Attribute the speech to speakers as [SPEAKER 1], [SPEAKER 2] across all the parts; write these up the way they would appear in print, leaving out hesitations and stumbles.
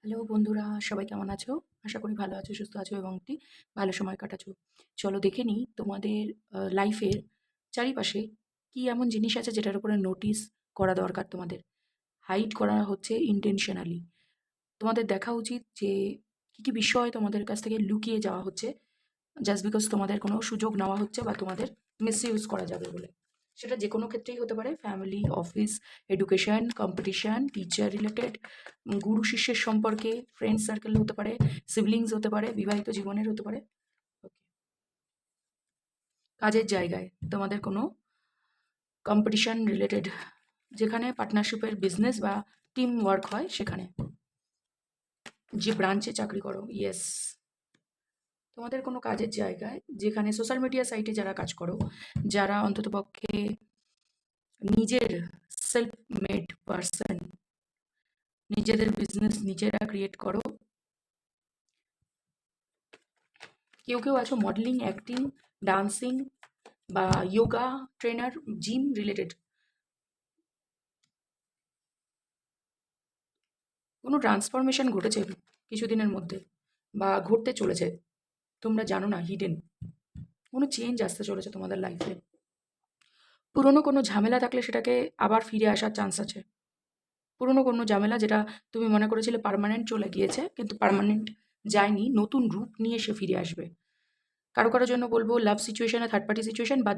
[SPEAKER 1] Hello বন্ধুরা, সবাই কেমন আছো? আশা করি ভালো আছো, সুস্থ আছো এবং একটি ভালো সময় কাটাচ্ছো। চলো দেখে নিই তোমাদের লাইফের চারিপাশে কি এমন জিনিস আছে যেটার উপরে নোটিস করা দরকার তোমাদের। হাইড করা হচ্ছে ইনটেনশনালি। তোমাদের দেখা উচিত যে কি বিষয় তোমাদের কাছ থেকে লুকিয়ে যাওয়া হচ্ছে জাস্ট বিকজ তোমাদের কোনো সুযোগ নেওয়া হচ্ছে বা তোমাদের মিসইউজ করা যাবে বলে। সেটা যে কোনো ক্ষেত্রেই হতে পারে, family, office, education, competition, teacher related, গুরু শিষ্যের সম্পর্কে, ফ্রেন্ড সার্কেল হতে পারে, সিবলিংস হতে পারে, বিবাহিত জীবনের হতে পারে। Okay. কাজের জায়গায় তোমাদের কোনো কম্পিটিশন রিলেটেড, যেখানে পার্টনারশিপের বিজনেস বা টিম ওয়ার্ক হয় সেখানে, যে ব্রাঞ্চে চাকরি করো, ইয়েস, তোমাদের কোনো কাজের জায়গায় যেখানে সোশ্যাল মিডিয়া সাইটে যারা কাজ করো, যারা অন্ততপক্ষে নিজের সেলফ মেড পারসন, নিজেদের বিজনেস নিজেরা ক্রিয়েট করো। কেউ কেউ আছো মডেলিং, অ্যাক্টিং, ডান্সিং বা যোগা ট্রেনার, জিম রিলেটেড। কোনো ট্রান্সফরমেশন ঘটেছে কিছুদিনের মধ্যে বা ঘটতে চলেছে, তোমরা জানো না, হিডেন কোনো চেঞ্জ আসতে চলেছে তোমাদের লাইফে। পুরনো কোনো ঝামেলা থাকলে সেটাকে আবার ফিরে আসার চান্স আছে। পুরনো কোনো ঝামেলা যেটা তুমি মনে করেছিলে পার্মানেন্ট চলে গিয়েছে, কিন্তু পার্মানেন্ট যায়নি, নতুন রূপ নিয়ে সে ফিরে আসবে। কারো কারোর জন্য বলবো লাভ সিচুয়েশনে, থার্ড পার্টি সিচুয়েশন, বা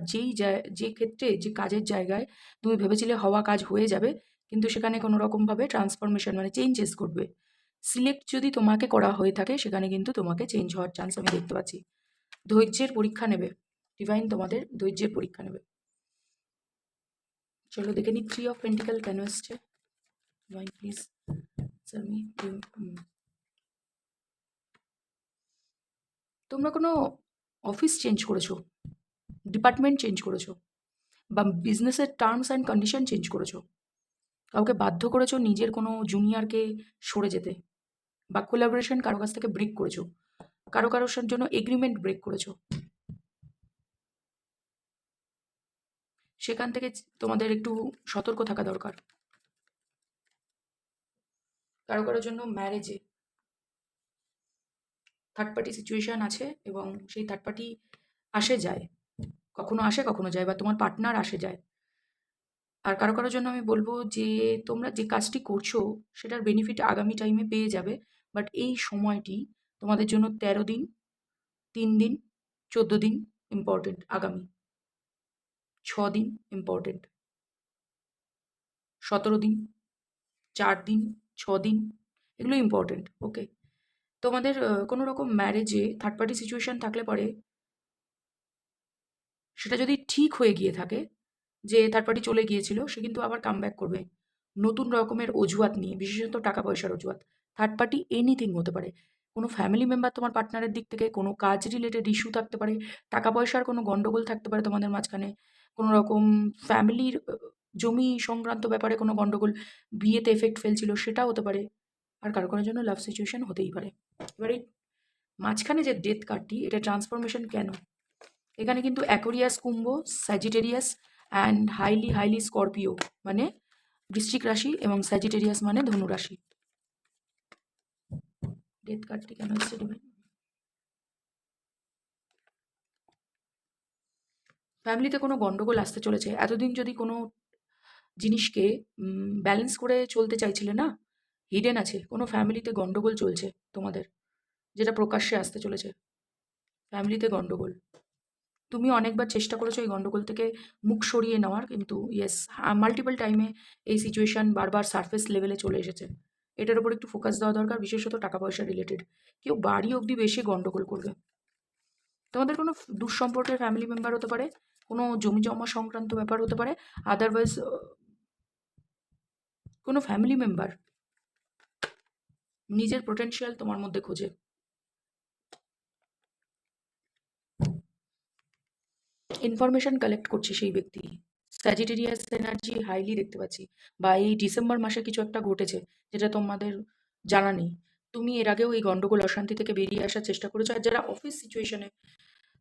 [SPEAKER 1] যে ক্ষেত্রে, যে কাজের জায়গায় তুমি ভেবেছিলে হওয়া কাজ হয়ে যাবে, কিন্তু সেখানে কোনো রকমভাবে ট্রান্সফরমেশন মানে চেঞ্জেস করবে। সিলেক্ট যদি তোমাকে করা হয়ে থাকে, সেখানে কিন্তু তোমাকে চেঞ্জ হওয়ার চান্স আমি দেখতে পাচ্ছি। ধৈর্যের পরীক্ষা নেবে, ডিভাইন তোমাদের ধৈর্যের পরীক্ষা নেবে। চলো দেখে নি 3 অফ পেন্টিকল কেন এসছে। Divine please me. তোমরা কোনো অফিস চেঞ্জ করেছো, ডিপার্টমেন্ট চেঞ্জ করেছো, বা বিজনেসের টার্মস অ্যান্ড কন্ডিশন চেঞ্জ করেছো। কাউকে বাধ্য করেছো নিজের কোনো জুনিয়রকে সরে যেতে, বা কোলাবোরেশন কারো কাছ থেকে ব্রেক করেছো, কারোর জন্য এগ্রিমেন্ট ব্রেক করেছো। সেখান থেকে তোমাদের একটু সতর্ক থাকা দরকার। কারোর জন্য ম্যারেজে থার্ড পার্টি সিচুয়েশন আছে, এবং সেই থার্ড পার্টি আসে যায়, কখনো আসে কখনো যায়, বা তোমার পার্টনার আসে যায়। আর কারোর জন্য আমি বলবো যে তোমরা যে কাজটি করছো সেটার বেনিফিট আগামী টাইমে পেয়ে যাবে, বাট এই সময়টি তোমাদের জন্য 13 দিন, 3 দিন, 14 দিন ইম্পর্টেন্ট, আগামী 6 দিন ইম্পর্টেন্ট, 17 দিন, 4 দিন, 6 দিন, এগুলো ইম্পর্টেন্ট। ওকে, তোমাদের কোনো রকম ম্যারেজে থার্ড পার্টি সিচুয়েশন থাকলে পরে, সেটা যদি ঠিক হয়ে গিয়ে থাকে যে থার্ড পার্টি চলে গিয়েছিল, সে কিন্তু আবার কামব্যাক করবে নতুন রকমের অজুহাত নিয়ে, বিশেষত টাকা পয়সার অজুহাত। থার্ড পার্টি এনিথিং হতে পারে, কোনো ফ্যামিলি মেম্বার তোমার পার্টনারের দিক থেকে, কোনো কাজ রিলেটেড ইস্যু থাকতে পারে, টাকা পয়সার কোনো গন্ডগোল থাকতে পারে তোমাদের মাঝখানে, কোনো রকম ফ্যামিলির জমি সংক্রান্ত ব্যাপারে কোনো গন্ডগোল, বিয়েতে এফেক্ট ফেলছিল সেটা হতে পারে। আর কারো জন্য লাভ সিচুয়েশন হতেই পারে। এবারে মাঝখানে যে ডেথ কার্ডটি, এটা ট্রান্সফরমেশন কেন? এখানে কিন্তু অ্যাকোরিয়াস, কুম্ভ, Sagittarius and highly highly Scorpio মানে বৃশ্চিক রাশি, এবং স্যাজিটেরিয়াস মানে ধনু রাশি। ডেথ কার্ডটি কেন এসছে ডিভাইন? ফ্যামিলিতে কোনো গন্ডগোল আসতে চলেছে। এতদিন যদি কোনো জিনিসকে ব্যালেন্স করে চলতে চাইছিলে না, হিডেন আছে, কোনো ফ্যামিলিতে গন্ডগোল চলছে তোমাদের, যেটা প্রকাশ্যে আসতে চলেছে। ফ্যামিলিতে গন্ডগোল, তুমি অনেকবার চেষ্টা করেছো এই গন্ডগোল থেকে মুখ সরিয়ে নেওয়ার, কিন্তু ইয়েস, মাল্টিপল টাইমে এই সিচুয়েশন বারবার সারফেস লেভেলে চলে এসেছে। এটার উপর একটু ফোকাস দেওয়া দরকার, বিশেষত টাকা পয়সা রিলেটেড। কেউ বাড়ি অবধি বেশি গন্ডগোল করবে। তোমাদের কোনো দুঃসম্পর্কের ফ্যামিলি মেম্বার হতে পারে, কোনো জমি জমা সংক্রান্ত ব্যাপার হতে পারে, আদারওয়াইজ কোনো ফ্যামিলি মেম্বার নিজের পোটেনশিয়াল তোমার মধ্যে খোঁজে। ইনফরমেশন কালেক্ট করছে সেই ব্যক্তি। স্যাজিটেরিয়াস এনার্জি হাইলি দেখতে পাচ্ছি, বা এই ডিসেম্বর মাসে কিছু একটা ঘটেছে যেটা তোমাদের জানা নেই। তুমি এর আগেও এই গন্ডগোল অশান্তি থেকে বেরিয়ে আসার চেষ্টা করেছো। আর যারা অফিস সিচুয়েশনে,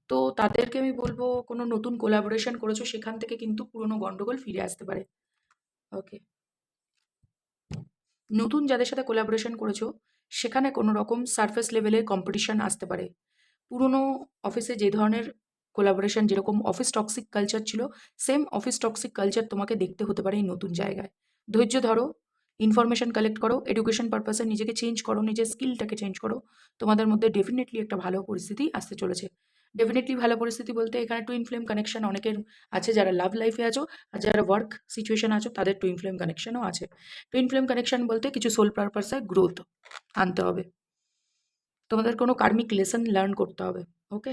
[SPEAKER 1] তো তাদেরকে আমি বলবো কোনো নতুন কোলাবোরেশন করেছো, সেখান থেকে কিন্তু পুরনো গন্ডগোল ফিরে আসতে পারে। ওকে, নতুন যাদের সাথে কোলাবোরেশন করেছো সেখানে কোনো রকম সারফেস লেভেলে কম্পিটিশন আসতে পারে। পুরনো অফিসে যে ধরনের কোলাবোরেশন যেরকম অফিস টক্সিক কালচার ছিল, সেম অফিস টক্সিক কালচার তোমাকে দেখতে হতে পারে এই নতুন জায়গায়। ধৈর্য ধরো, ইনফরমেশন কালেক্ট করো, এডুকেশন পারপাসে নিজেকে চেঞ্জ করো, নিজের স্কিলটাকে চেঞ্জ করো। তোমাদের মধ্যে ডেফিনেটলি একটা ভালো পরিস্থিতি আসতে চলেছে। ডেফিনেটলি ভালো পরিস্থিতি বলতে এখানে টুইন ফ্লেম কানেকশন অনেকের আছে যারা লাভ লাইফে আছো, আর যারা ওয়ার্ক সিচুয়েশন আছো তাদের টুইন ফ্লেম কানেকশনও আছে। টুইন ফ্লেম কানেকশন বলতে কিছু সোল পারপাসে গ্রোথ আনতে হবে, তোমাদের কোনো কার্মিক লেসন লার্ন করতে হবে। ওকে।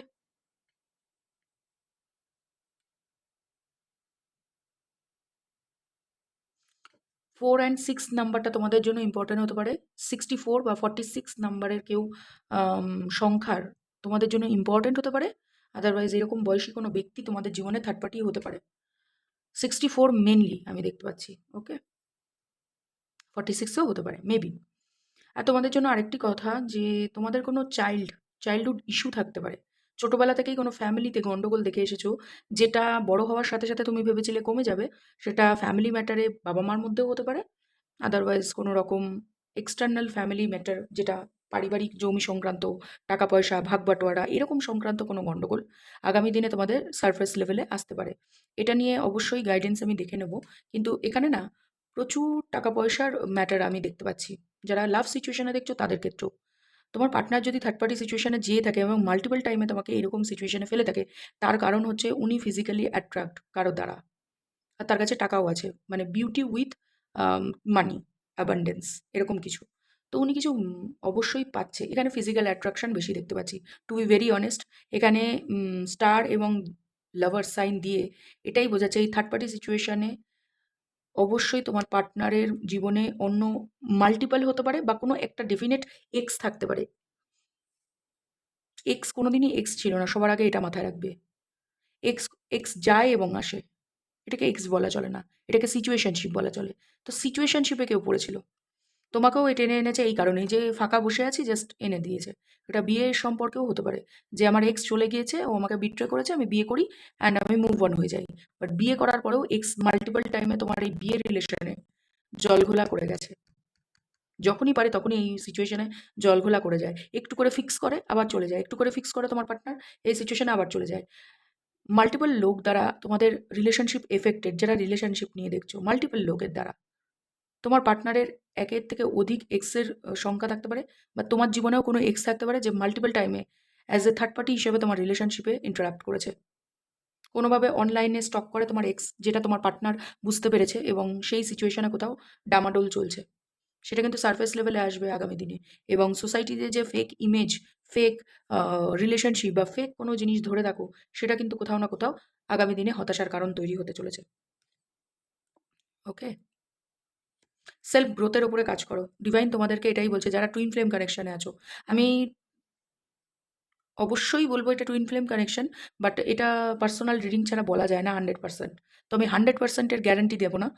[SPEAKER 1] 4 অ্যান্ড 6 নাম্বারটা তোমাদের জন্য ইম্পর্টেন্ট হতে পারে। 64 বা 46 নাম্বারের কেউ আম, সংখ্যার তোমাদের জন্য ইম্পর্টেন্ট হতে পারে। আদারওয়াইজ এরকম বয়সী কোনো ব্যক্তি তোমাদের জীবনে থার্ড পার্টি হতে পারে। 64 মেনলি আমি দেখতে পাচ্ছি। ওকে। 46ও হতে পারে মেবি। আর তোমাদের জন্য আরেকটি কথা যে তোমাদের কোনো চাইল্ডহুড ইস্যু থাকতে পারে। ছোটবেলা থেকেই কোনো ফ্যামিলিতে গন্ডগোল দেখে এসেছো, যেটা বড় হওয়ার সাথে সাথে তুমি ভেবেছিলে কমে যাবে, সেটা ফ্যামিলি ম্যাটারে বাবা মার মধ্যেও হতে পারে। আদারওয়াইজ কোনো রকম এক্সটার্নাল ফ্যামিলি ম্যাটার, যেটা পারিবারিক জমি সংক্রান্ত, টাকা পয়সা ভাগ বাটোয়ারা এরকম সংক্রান্ত কোনো গন্ডগোল আগামী দিনে তোমাদের সারফেস লেভেলে আসতে পারে। এটা নিয়ে অবশ্যই গাইডেন্স আমি দেখে নেব। কিন্তু এখানে না প্রচুর টাকা পয়সার ম্যাটার আমি দেখতে পাচ্ছি। যারা লাভ সিচুয়েশনে দেখছো তাদের ক্ষেত্রেও তোমার পার্টনার যদি থার্ড পার্টি সিচুয়েশনে যেয়ে থাকে এবং মাল্টিপল টাইমে তোমাকে এরকম সিচুয়েশনে ফেলে থাকে, তার কারণ হচ্ছে উনি ফিজিক্যালি অ্যাট্রাক্ট কারো দ্বারা, আর তার কাছে টাকাও আছে, মানে বিউটি উইথ মানি, অ্যাবান্ডেন্স এরকম কিছু। তো উনি কিছু অবশ্যই পাচ্ছে। এখানে ফিজিক্যাল অ্যাট্রাকশন বেশি দেখতে পাচ্ছি, টু বি ভেরি অনেস্ট। এখানে স্টার এবং লাভার সাইন দিয়ে এটাই বোঝাচ্ছে এই থার্ড পার্টি সিচুয়েশনে অবশ্যই তোমার পার্টনারের জীবনে অন্য মাল্টিপল হতে পারে বা কোনো একটা ডেফিনেট এক্স থাকতে পারে। এক্স কোনোদিনই এক্স ছিল না, সবার আগে এটা মাথায় রাখবে। এক্স এক্স যায় এবং আসে, এটাকে এক্স বলা চলে না, এটাকে সিচুয়েশনশিপ বলা চলে। তো সিচুয়েশনশিপে কেউ পড়েছিল, তোমাকেও এ টেনে এনেছে এই কারণেই যে ফাঁকা বসে আছি জাস্ট এনে দিয়েছে। এটা বিয়ের সম্পর্কেও হতে পারে, যে আমার এক্স চলে গিয়েছে, ও আমাকে বিট্রে করেছে, আমি বিয়ে করি অ্যান্ড আমি মুভ অন হয়ে যাই। বাট বিয়ে করার পরেও এক্স মাল্টিপল টাইমে তোমার এই বিয়ের রিলেশনে জলঘোলা করে গেছে। যখনই পারে তখনই এই সিচুয়েশনে জলঘোলা করে যায়, একটু করে ফিক্স করে আবার চলে যায়, একটু করে ফিক্স করে তোমার পার্টনার, এই সিচুয়েশনে আবার চলে যায়। মাল্টিপল লোক দ্বারা তোমাদের রিলেশনশিপ এফেক্টেড, যারা রিলেশনশিপ নিয়ে দেখছো মাল্টিপল লোকের দ্বারা তোমার পার্টনারের একের থেকে অধিক এক্সের সংখ্যা থাকতে পারে, বা তোমার জীবনেও কোনো এক্স থাকতে পারে যে মাল্টিপল টাইমে অ্যাজ এ থার্ড পার্টি হিসেবে তোমার রিলেশনশিপে ইন্টারাক্ট করেছে। কোনোভাবে অনলাইনে স্টক করে তোমার এক্স, যেটা তোমার পার্টনার বুঝতে পেরেছে এবং সেই সিচুয়েশনে কোথাও ডামাডোল চলছে। সেটা কিন্তু সারফেস লেভেলে আসবে আগামী দিনে। এবং সোসাইটিতে যে ফেক ইমেজ, ফেক রিলেশনশিপ বা ফেক কোনো জিনিস ধরে থাকো, সেটা কিন্তু কোথাও না কোথাও আগামী দিনে হতাশার কারণ তৈরি হতে চলেছে। ওকে। সেলফ গ্রোথের উপরে কাজ করো। ডিভাইন তোমাদেরকে এটাই বলছে যারা টুইন ফ্লেম কানেকশনে আছো। আমি অবশ্যই বলবো এটা টুইন ফ্লেম কানেকশন, বাট এটা পার্সোনাল রিডিং ছাড়া বলা যায় না 100%। তো আমি 100%-এর গ্যারান্টি দেবো না।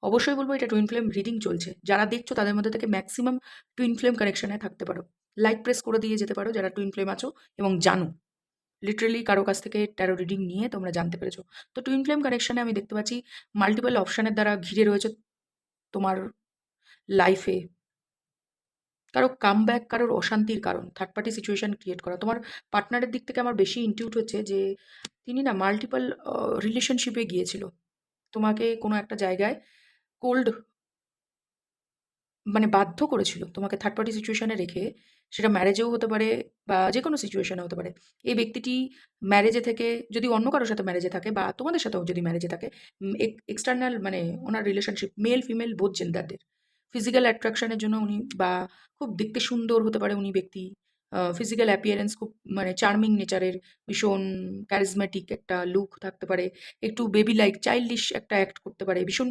[SPEAKER 1] অবশ্যই বলবো এটা টুইন ফ্লেম রিডিং চলছে। যারা দেখছো তাদের মধ্যে থেকে ম্যাক্সিমাম টুইন ফ্লেম কানেকশনে থাকতে পারো। লাইক প্রেস করে দিয়ে যেতে পারো যারা টুইন ফ্লেম আছো এবং জানো লিটারেলি কারো কাছ থেকে ট্যারো রিডিং নিয়ে তোমরা জানতে পেরেছো। তো টুইন ফ্লেম কানেকশনে আমি দেখতে পাচ্ছি মাল্টিপল অপশনের দ্বারা ঘিরে রয়েছে তোমার লাইফে। কারো কামব্যাক, কারোর অশান্তির কারণ, থার্ড পার্টি সিচুয়েশন ক্রিয়েট করা। তোমার পার্টনারের দিক থেকে আমার বেশি ইনটিউট হচ্ছে যে তিনি না মাল্টিপল রিলেশনশিপে গিয়েছিল। তোমাকে কোনো একটা জায়গায় কোল্ড, মানে বাধ্য করেছিল তোমাকে থার্ড পার্টি সিচুয়েশনে রেখে। সেটা ম্যারেজেও হতে পারে বা যে কোনো সিচুয়েশনে হতে পারে। এই ব্যক্তিটি ম্যারেজে থেকে যদি অন্য কারোর সাথে ম্যারেজে থাকে বা তোমাদের সাথেও যদি ম্যারেজে থাকে, এক্সটার্নাল মানে ওনার রিলেশনশিপ মেল ফিমেল বোথ জেন্ডারদের ফিজিক্যাল অ্যাট্রাকশনের জন্য উনি, বা খুব দেখতে সুন্দর হতে পারে উনি ব্যক্তি, ফিজিক্যাল অ্যাপিয়ারেন্স খুব মানে চার্মিং নেচারের, ভীষণ ক্যারিজমেটিক একটা লুক থাকতে পারে, একটু বেবি লাইক চাইল্ডিশ একটা অ্যাক্ট করতে পারে, ভীষণ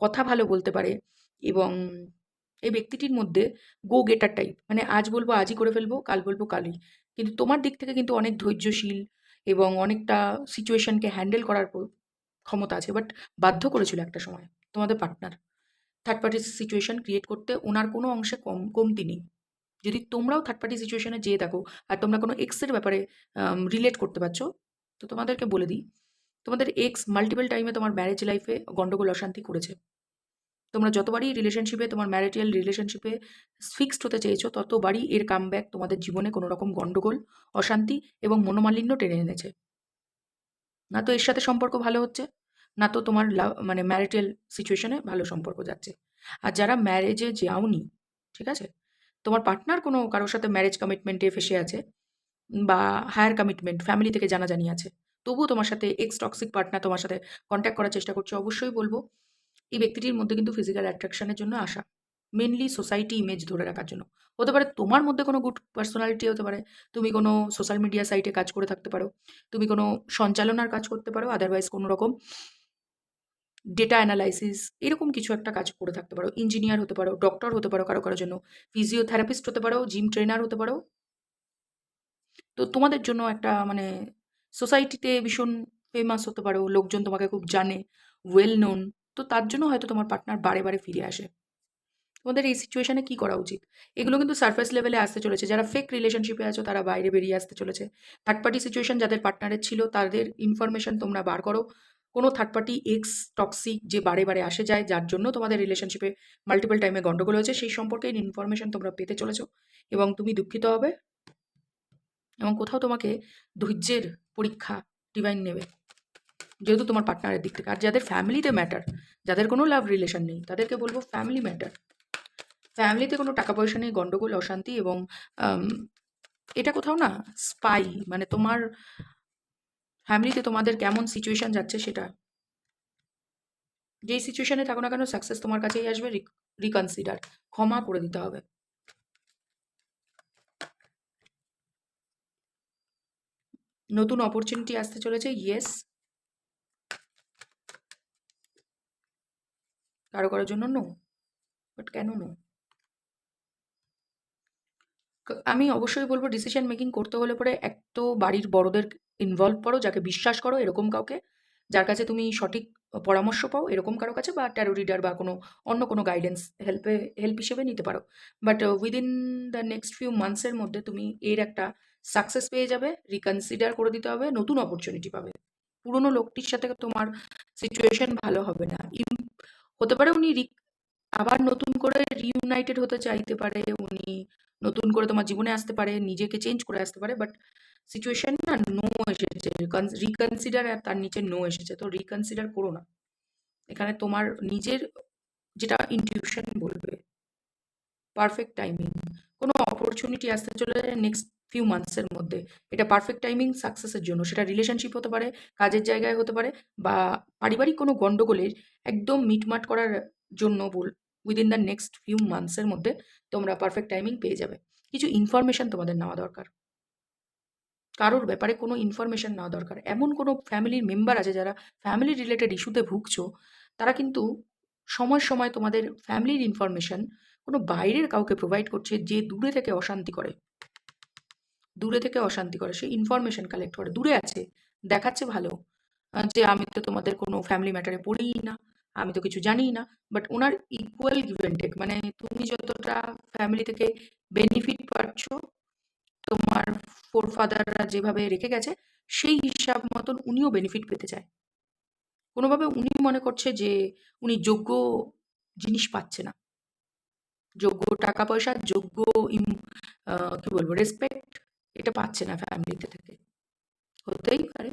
[SPEAKER 1] কথা ভালো বলতে পারে। এবং এই ব্যক্তিটির মধ্যে গো গেটার টাইপ, মানে আজ বলবো আজই করে ফেলবো, কাল বলবো কালই। কিন্তু তোমার দিক থেকে কিন্তু অনেক ধৈর্যশীল এবং অনেকটা সিচুয়েশনকে হ্যান্ডেল করার ক্ষমতা আছে। বাট বাধ্য করেছিল একটা সময় তোমাদের partner third party situation create করতে, ওনার কোনো অংশে কমতি নেই। যদি তোমরাও থার্ড পার্টি সিচুয়েশনে যেয়ে থাকো আর তোমরা কোনো এক্সের ব্যাপারে রিলেট করতে পারছো, তো তোমাদেরকে বলে দিই তোমাদের এক্স মাল্টিপল টাইমে তোমার ম্যারেজ লাইফে গন্ডগোল অশান্তি করেছে। তোমরা যতবারই রিলেশনশিপে, তোমার ম্যারিটাল রিলেশনশিপে ফিক্সড হতে চেয়েছো, ততবারই এর কামব্যাক তোমাদের জীবনে কোনো রকম গন্ডগোল, অশান্তি এবং মনোমালিন্য টেনে এনেছে। না তো এর সাথে সম্পর্ক ভালো হচ্ছে, না তো তোমার মানে ম্যারিটাল সিচুয়েশনে ভালো সম্পর্ক যাচ্ছে। আর যারা ম্যারেজে যাওনি, ঠিক আছে? তোমার পার্টনার কোনো কারোর সাথে ম্যারেজ কমিটমেন্টে ফেঁসে আছে, বা হায়ার কমিটমেন্ট ফ্যামিলি থেকে জানাজানি আছে। তবুও তোমার সাথে এক্স টক্সিক পার্টনার তোমার সাথে কনট্যাক্ট করার চেষ্টা করছে। অবশ্যই বলব, এই ব্যক্তিটির মধ্যে কিন্তু ফিজিক্যাল অ্যাট্রাকশন এর জন্য আসা। মেইনলি সোসাইটি ইমেজ ধরে রাখার জন্য। হতে পারে তোমার মধ্যে কোনো গুড পার্সোনালিটি হতে পারে। তুমি কোনো সোশ্যাল মিডিয়া সাইটে কাজ করে থাকতে পারো। তুমি কোনো সঞ্চালনার কাজ করতে পারো। আদারওয়াইজ কোনো রকম ডেটা অ্যানালাইসিস এরকম কিছু একটা কাজ করে থাকতে পারো। ইঞ্জিনিয়ার হতে পারো, ডক্টর হতে পারো কারো জন্য। ফিজিওথেরাপিস্ট হতে পারো, জিম ট্রেনার হতে পারো। তো তোমাদের জন্য একটা মানে সোসাইটিতে ভীষণ ফেমাস হতে পারো, লোকজন তোমাকে খুব জানে, ওয়েল নোন। তো তার জন্য হয়তো তোমার পার্টনার বারে ফিরে আসে। তোমাদের এই সিচুয়েশনে কি করা উচিত? এগুলো কিন্তু সারফেস লেভেলে আসতে চলেছে। যারা ফেক রিলেশনশিপে আছো তারা বাইরে বেরিয়ে আসতে চলেছে। থার্ড পার্টি সিচুয়েশন যাদের পার্টনারের ছিল তাদের ইনফরমেশন তোমরা বার করো। কোনো থার্ড পার্টি এক্স টক্সিক যে বারে আসে যায়, যার জন্য তোমাদের রিলেশনশিপে মাল্টিপল টাইমে গন্ডগোল হয়েছে, সেই সম্পর্কে ইনফরমেশন তোমরা পেতে চলেছো এবং তুমি দুঃখিত হবে এবং কোথাও তোমাকে ধৈর্যের পরীক্ষা ডিভাইন নেবে। যেহেতু তোমার পার্টনারের দিক থেকে। আর যাদের ফ্যামিলিতে ম্যাটার, যাদের কোনো লাভ রিলেশন নেই, তাদেরকে বলবো ফ্যামিলি ম্যাটার। ফ্যামিলিতে কোনো টাকা পয়সা নেই, গন্ডগোল, অশান্তি এবং আম এটা কোথাও না স্পাই মানে তোমার ফ্যামিলিতে তোমাদের কেমন সিচুয়েশন যাচ্ছে সেটা। যেই সিচুয়েশনে থাকো না কেন সাকসেস তোমার কাছেই আসবে। রিকনসিডার, ক্ষমা করে দিতে হবে। নতুন অপরচুনিটি আসতে চলেছে, ইয়েস। কারোর জন্য নো, বাট কেন নো? আমি অবশ্যই বলব ডিসিশন মেকিং করতে হলে পরে এক তো বাড়ির বড়দের ইনভলভ করো, যাকে বিশ্বাস করো এরকম কাউকে, যার কাছে তুমি সঠিক পরামর্শ পাও এরকম কারো কাছে, বা ট্যারো রিডার বা কোনো অন্য কোনো গাইডেন্স হেল্প হিসেবে নিতে পারো। But within the next few মান্থসের মধ্যে তুমি এর একটা সাকসেস পেয়ে যাবে। রিকনসিডার করে দিতে হবে, নতুন অপরচুনিটি পাবে। পুরনো লোকটির সাথে তোমার সিচুয়েশন ভালো হবে না। হতে পারে উনি আবার নতুন করে রিইউনাইটেড হতে চাইতে পারে, উনি নতুন করে তোমার জীবনে আসতে পারে, নিজেকে চেঞ্জ করে আসতে পারে, বাট সিচুয়েশন না নো এসেছে, রিকনসিডার আর তার নিচে নো এসেছে। তো রিকনসিডার করো না। এখানে তোমার নিজের যেটা ইনটিউশন বলবে, পারফেক্ট টাইমিং, কোনো অপরচুনিটি আসতে চলে নেক্সট ফিউ মান্থসের মধ্যে। এটা পারফেক্ট টাইমিং সাকসেসের জন্য। সেটা রিলেশনশিপ হতে পারে, কাজের জায়গায় হতে পারে, বা পারিবারিক কোনো গন্ডগোলের একদম মিটমাট করার জন্য উইদিন দ্য নেক্সট ফিউ মান্থসের মধ্যে তোমরা পারফেক্ট টাইমিং পেয়ে যাবে। কিছু ইনফরমেশন তোমাদের নেওয়া দরকার, কারোর ব্যাপারে কোনো ইনফরমেশন নেওয়া দরকার। এমন কোনো ফ্যামিলির মেম্বার আছে যারা ফ্যামিলি রিলেটেড ইস্যুতে ভুগছো, তারা কিন্তু সময় তোমাদের ফ্যামিলির ইনফরমেশন কোনো বাইরের কাউকে প্রোভাইড করছে, যে দূরে থেকে অশান্তি করে সেই ইনফরমেশন কালেক্ট করে, দূরে আছে, দেখাচ্ছে ভালো, যে আমি তো তোমাদের কোনো ফ্যামিলি ম্যাটারে পড়িই না, আমি তো কিছু জানিই না। বাট ওনার ইকুয়াল গিভ অ্যান্ড টেক, মানে তুমি যতটা ফ্যামিলি থেকে বেনিফিট পাচ্ছ, তোমার ফোরফাদাররা যেভাবে রেখে গেছে সেই হিসাব মতন উনিও বেনিফিট পেতে চায়। কোনোভাবে উনি মনে করছে যে উনি যোগ্য জিনিস পাচ্ছে না, যোগ্য টাকা পয়সা, যোগ্য কি বলবো রেসপেক্ট, এটা পাচ্ছে না ফ্যামিলিতে থেকে। হতেই পারে।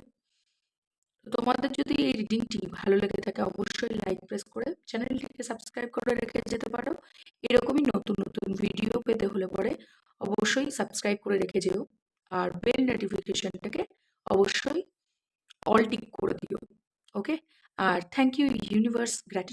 [SPEAKER 1] তো তোমাদের যদি এই রিডিংটি ভালো লেগে থাকে অবশ্যই লাইক প্রেস করে চ্যানেলটিকে সাবস্ক্রাইব করে রেখে যেতে পারো। এরকমই নতুন ভিডিও পেতে হলে পরে অবশ্যই সাবস্ক্রাইব করে রেখে যেও, আর বেল নোটিফিকেশনটাকে অবশ্যই অল টিক করে দিও। ওকে? আর থ্যাংক ইউ ইউনিভার্স, গ্র্যাটিটিউড।